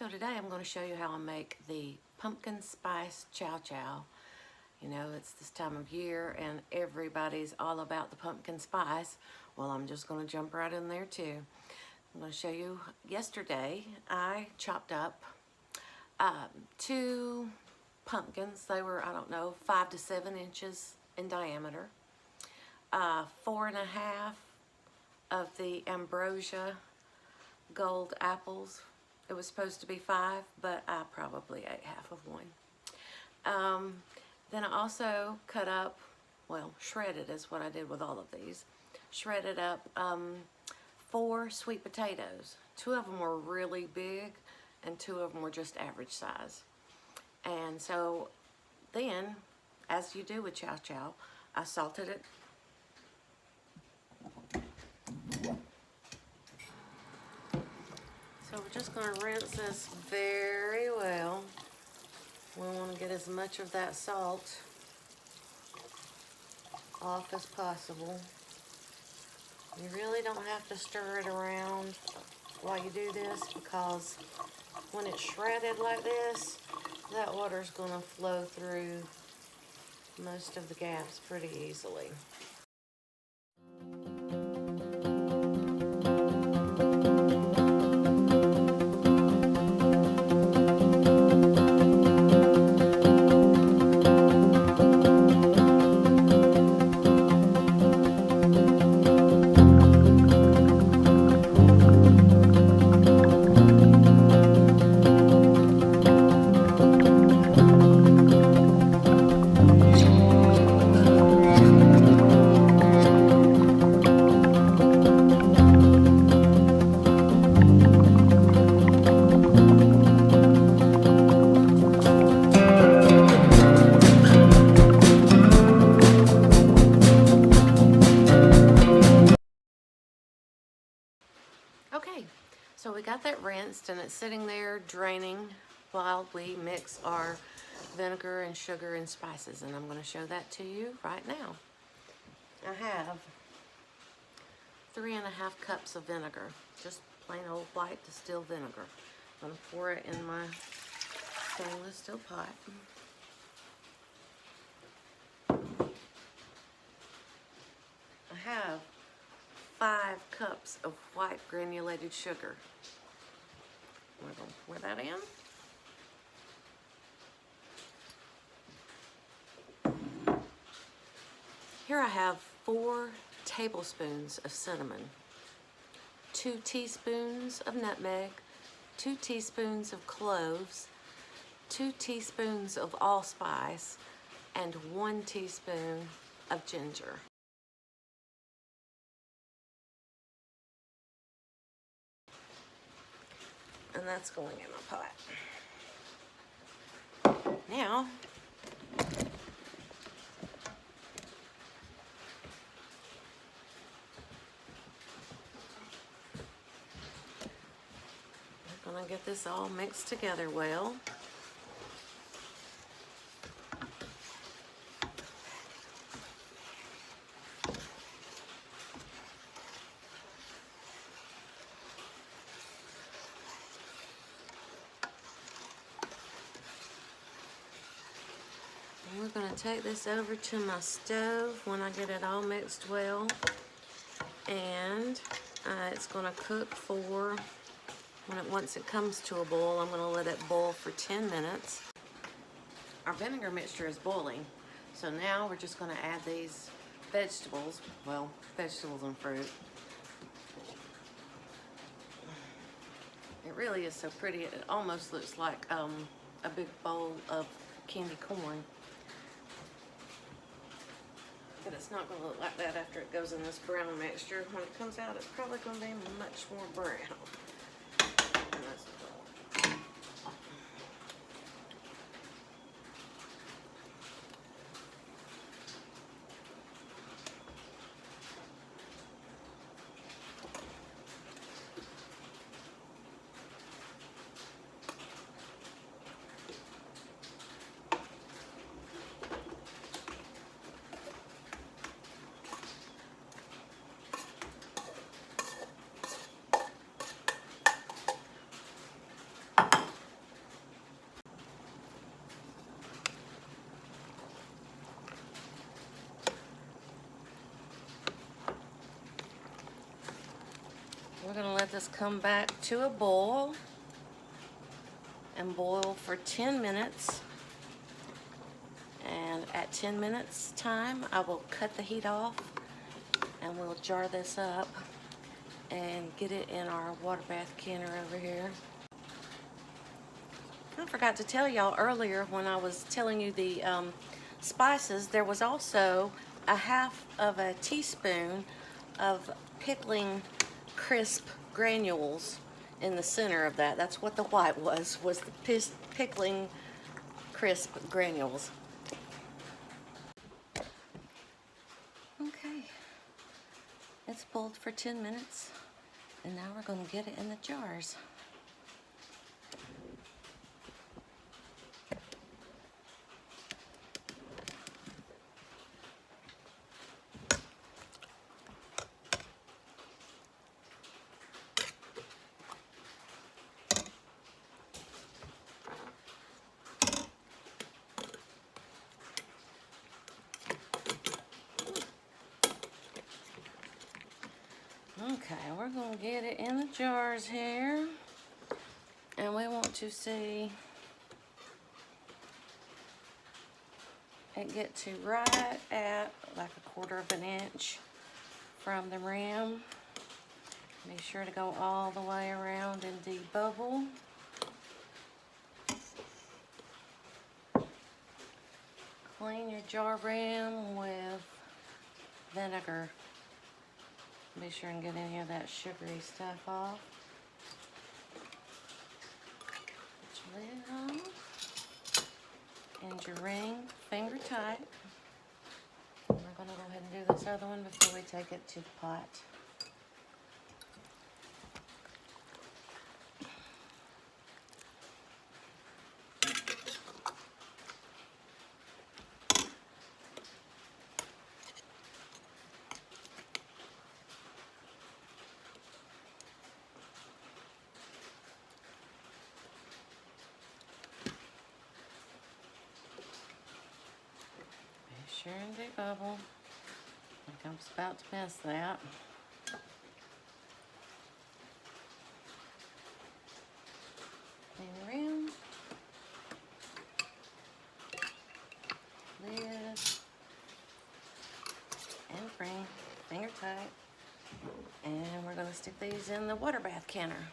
So today I'm going to show you how I make the pumpkin spice chow chow. You know, it's this time of year and everybody's all about the pumpkin spice. Well, I'm just going to jump right in there too. I'm going to show you, yesterday I chopped up 2 pumpkins. They were, I don't know, 5 to 7 inches in diameter. 4.5 of the ambrosia gold apples. It was supposed to be 5, but I probably ate half of one. Then I also cut up, well, shredded is what I did with all of these. Shredded up 4 sweet potatoes. 2 of them were really big and 2 of them were just average size. And so then, as you do with chow chow, I salted it. So we're just going to rinse this very well. We want to get as much of that salt off as possible. You really don't have to stir it around while you do this, because when it's shredded like this, that water's going to flow through most of the gaps pretty easily. Okay, so we got that rinsed and it's sitting there draining while we mix our vinegar and sugar and spices, and I'm going to show that to you right now. I have 3.5 cups of vinegar, just plain old white distilled vinegar. I'm going to pour it in my stainless steel pot. I have 5 cups of white granulated sugar. We're going to pour that in. Here I have 4 tablespoons of cinnamon, 2 teaspoons of nutmeg, 2 teaspoons of cloves, 2 teaspoons of allspice, and 1 teaspoon of ginger. And that's going in my pot. Now, we're going to get this all mixed together well. We're going to take this over to my stove when I get it all mixed well, and it's going to cook for, once it comes to a boil, I'm going to let it boil for 10 minutes. Our vinegar mixture is boiling, so now we're just going to add these vegetables, well, vegetables and fruit. It really is so pretty, it almost looks like a big bowl of candy corn. But it's not going to look like that after it goes in this brown mixture. When it comes out, it's probably going to be much more brown. And that's going to let this come back to a boil and boil for 10 minutes. And at 10 minutes time, I will cut the heat off and we'll jar this up and get it in our water bath canner over here. I forgot to tell y'all earlier when I was telling you the spices, there was also a half of a teaspoon of pickling crisp granules in the center of that. That's what the white was the pickling crisp granules. Okay, it's boiled for 10 minutes, and now we're going to get it in the jars. Okay, we're going to get it in the jars here, and we want to see it get to right at like 1/4 of an inch from the rim. Be sure to go all the way around and debubble. Clean your jar rim with vinegar. Be sure and get any of that sugary stuff off. Put your lid on. And your ring finger tight. We're going to go ahead and do this other one before we take it to the pot. Sure and debubble. I think I was about to miss that. Clean the rim. Lid. And ring. Finger tight. And we're going to stick these in the water bath canner.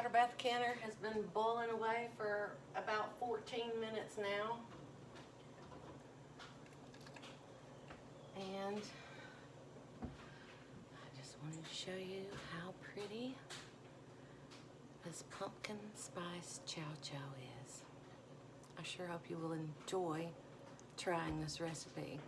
water bath canner has been boiling away for about 14 minutes now. And I just wanted to show you how pretty this pumpkin spice chow chow is. I sure hope you will enjoy trying this recipe.